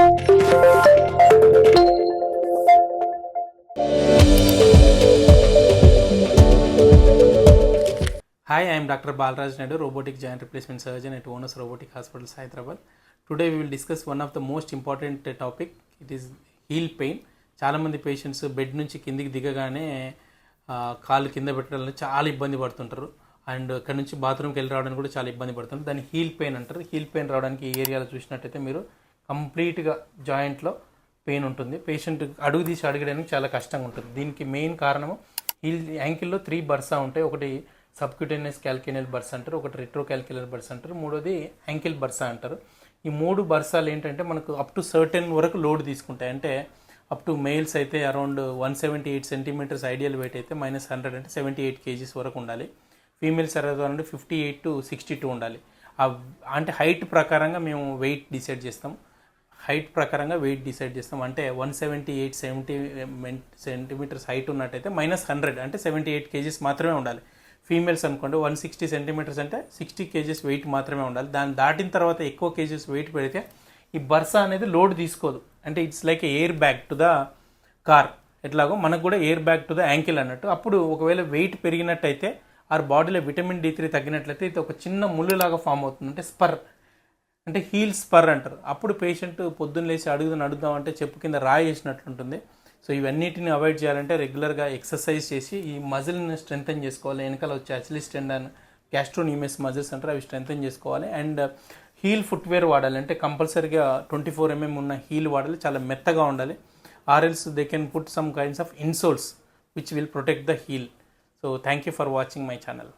Hi, I am Dr. Balraj Naidu, robotic joint replacement surgeon at Onus Robotic Hospitals, Hyderabad. Today we will discuss one of the most important topic. It is heel pain. చాలా మంది patients bed నుంచి కిందికి దిగగానే కాళ్ళు కింద పెట్టడానికి చాలా ఇబ్బంది పడుతుంటారు. అండ్ అక్కడ నుంచి బాత్రూమ్కి వెళ్ళి రావడానికి కూడా చాలా ఇబ్బంది పడుతుంది. దాన్ని హీల్ పెయిన్ అంటారు. హీల్ పెయిన్ రావడానికి ఈ ఏరియాలో చూసినట్టయితే మీరు కంప్లీట్గా జాయింట్లో పెయిన్ ఉంటుంది. పేషెంట్ అడుగు తీసి అడగడానికి చాలా కష్టంగా ఉంటుంది. దీనికి మెయిన్ కారణము యాంకిల్లో 3 బర్సా ఉంటాయి. ఒకటి సబ్క్యూటేనియస్ క్యాల్కేనియల్ బర్స్ అంటారు, ఒకటి రెట్రో క్యాల్కేనియల్ బర్స్ అంటారు, మూడోది యాంకిల్ బర్సా అంటారు. ఈ 3 బర్సాలు ఏంటంటే మనకు అప్ టు సర్టెన్ వరకు లోడ్ తీసుకుంటాయి. అంటే అప్ టు మేల్స్ అయితే అరౌండ్ 178 సెంటీమీటర్స్ ఐడియల్ వెయిట్ అయితే -100 అంటే 78 కేజీస్ వరకు ఉండాలి. ఫీమేల్స్ అరౌండ్ 58 to 62 ఉండాలి. అంటే హైట్ ప్రకారంగా మేము వెయిట్ డిసైడ్ చేస్తాం. అంటే 178 సెంటీమీటర్స్ హైట్ ఉన్నట్టయితే -100 అంటే 78 కేజీస్ మాత్రమే ఉండాలి. ఫీమేల్స్ అనుకోండి 160 సెంటీమీటర్స్ అంటే 60 కేజీస్ వెయిట్ మాత్రమే ఉండాలి. దాన్ని దాటిన తర్వాత ఎక్కువ కేజీస్ వెయిట్ పెడితే ఈ బర్సా అనేది లోడ్ తీసుకోదు. అంటే it's like air bag to the car, ఎట్లాగో మనకు కూడా air bag to the ankle అన్నట్టు. అప్పుడు ఒకవేళ వెయిట్ పెరిగినట్టయితే ఆర్ బాడీలో విటమిన్ D3 తగ్గినట్లయితే ఇది ఒక చిన్న ముళ్ళులాగా ఫామ్ అవుతుంది. అంటే స్పర్, అంటే హీల్ స్పర్ అంటారు. అప్పుడు పేషెంట్ పొద్దున్న లేచి అడుగుదాం అంటే చెప్పు కింద రాయి వేసినట్లుంటుంది. సో ఇవన్నిటిని అవాయిడ్ చేయాలంటే రెగ్యులర్గా ఎక్సర్సైజ్ చేసి ఈ మజిల్ని స్ట్రెంథెన్ చేసుకోవాలి. వెనకాల వచ్చే అచిలిస్ టెండన్, గ్యాస్ట్రోనిమస్ మజిల్స్ అంటారు, అవి స్ట్రెంథెన్ చేసుకోవాలి. అండ్ హీల్ ఫుట్వేర్ వాడాలి. అంటే కంపల్సరీగా 24 mm ఉన్న హీల్ వాడాలి, చాలా మెత్తగా ఉండాలి. Or else they can put some kinds of insoles which will protect the heel. So thank you for watching my channel.